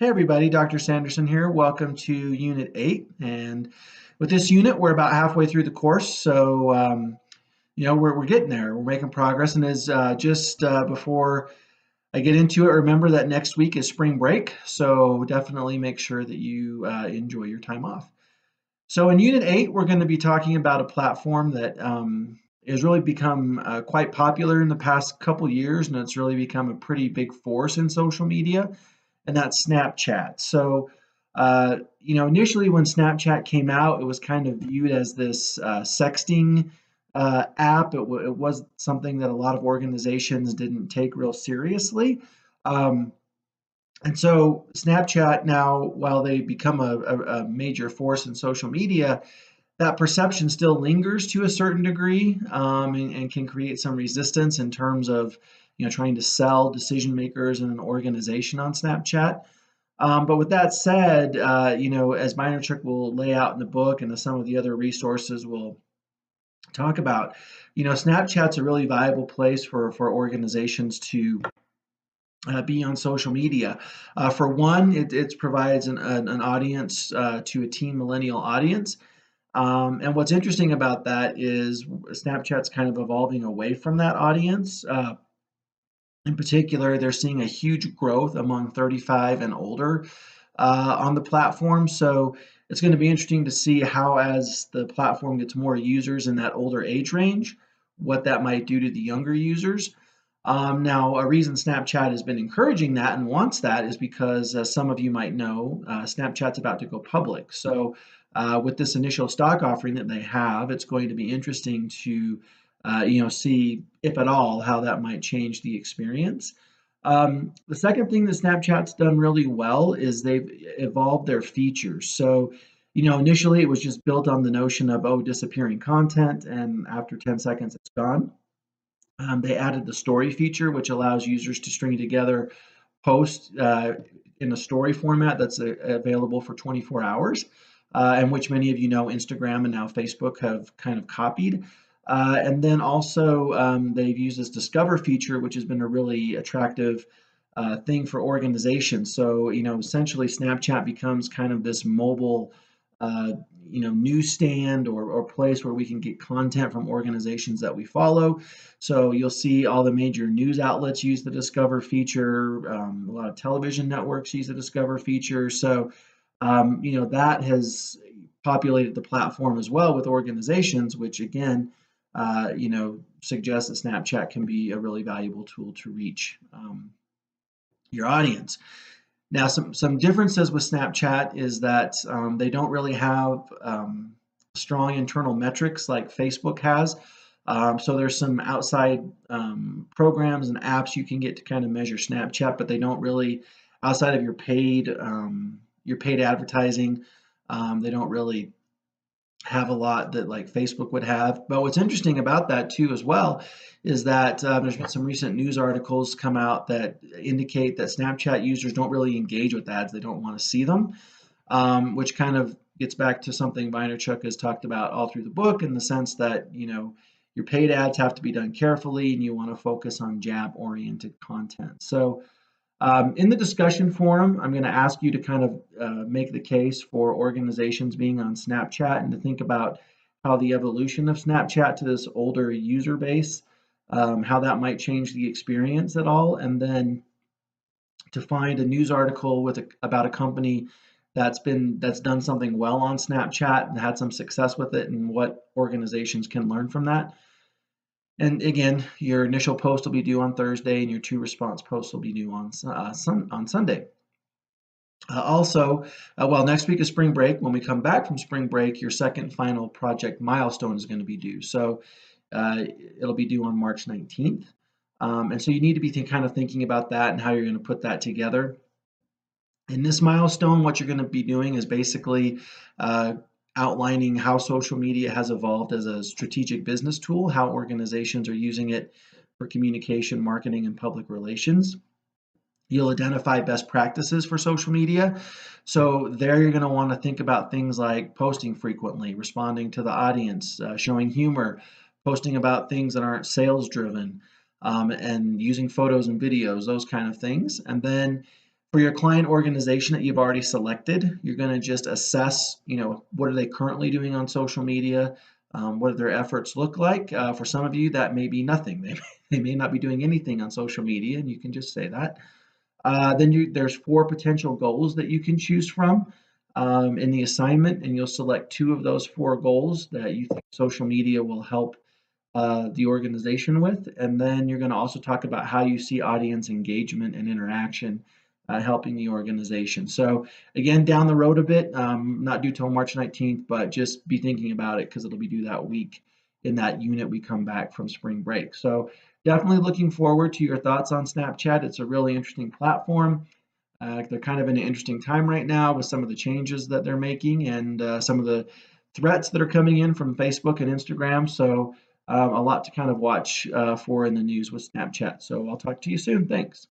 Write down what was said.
Hey everybody, Dr. Sanderson here. Welcome to Unit 8. And with this unit, we're about halfway through the course. So, we're getting there. We're making progress. And as just before I get into it, remember that next week is spring break. So definitely make sure that you enjoy your time off. So in Unit 8, we're going to be talking about a platform that has really become quite popular in the past couple years. And it's really become a pretty big force in social media, and that's Snapchat. So, initially when Snapchat came out, it was kind of viewed as this sexting app. It was something that a lot of organizations didn't take real seriously. Um, and so Snapchat now, while they become a major force in social media, that perception still lingers to a certain degree, and can create some resistance in terms of trying to sell decision makers in an organization on Snapchat. But with that said, as Meinerchuk will lay out in the book and as some of the other resources will talk about, Snapchat's a really viable place for organizations to be on social media. For one, it provides an audience to a teen millennial audience. And what's interesting about that is Snapchat's kind of evolving away from that audience. In particular, they're seeing a huge growth among 35 and older on the platform. So it's going to be interesting to see how, as the platform gets more users in that older age range, what that might do to the younger users. Now, a reason Snapchat has been encouraging that and wants that is because, as some of you might know, Snapchat's about to go public. So, with this initial stock offering that they have, it's going to be interesting to, see if at all how that might change the experience. The second thing that Snapchat's done really well is they've evolved their features. So, initially it was just built on the notion of, disappearing content, and after 10 seconds, it's gone. They added the story feature, which allows users to string together posts in a story format that's available for 24 hours, and which many of you know Instagram and now Facebook have kind of copied. And then also they've used this Discover feature, which has been a really attractive thing for organizations. So, essentially Snapchat becomes kind of this mobile uh, newsstand or place where we can get content from organizations that we follow. So you'll see all the major news outlets use the Discover feature. A lot of television networks use the Discover feature. So, that has populated the platform as well with organizations, which again, suggests that Snapchat can be a really valuable tool to reach your audience. Now, some differences with Snapchat is that they don't really have strong internal metrics like Facebook has. So there's some outside programs and apps you can get to kind of measure Snapchat, but they don't really, outside of your paid advertising, they don't really have a lot that like Facebook would have. But what's interesting about that too, as well, is that there's been some recent news articles come out that indicate that Snapchat users don't really engage with ads; they don't want to see them, which kind of gets back to something Vaynerchuk has talked about all through the book, in the sense that your paid ads have to be done carefully, and you want to focus on job-oriented content. So in the discussion forum, I'm going to ask you to kind of make the case for organizations being on Snapchat and to think about how the evolution of Snapchat to this older user base, how that might change the experience at all, and then to find a news article about a company that's done something well on Snapchat and had some success with it, and what organizations can learn from that. And again, your initial post will be due on Thursday, and your two response posts will be due on Sunday. Next week is spring break. When we come back from spring break, your second final project milestone is going to be due. So it'll be due on March 19th. And so you need to be kind of thinking about that and how you're going to put that together. In this milestone, what you're going to be doing is basically outlining how social media has evolved as a strategic business tool, how organizations are using it for communication, marketing, and public relations. You'll identify best practices for social media. So there you're going to want to think about things like posting frequently, responding to the audience, showing humor, posting about things that aren't sales driven, and using photos and videos, those kind of things. And then For your client organization that you've already selected, you're going to just assess, what are they currently doing on social media? What do their efforts look like? For some of you, that may be nothing. They may not be doing anything on social media, and you can just say that. Then there's 4 potential goals that you can choose from in the assignment, and you'll select 2 of those 4 goals that you think social media will help the organization with. And then you're going to also talk about how you see audience engagement and interaction helping the organization. So again, down the road a bit, not due till March 19th, but just be thinking about it because it'll be due that week in that unit we come back from spring break. So definitely looking forward to your thoughts on Snapchat. It's a really interesting platform. They're kind of in an interesting time right now with some of the changes that they're making and some of the threats that are coming in from Facebook and Instagram. So a lot to kind of watch for in the news with Snapchat. So I'll talk to you soon. Thanks.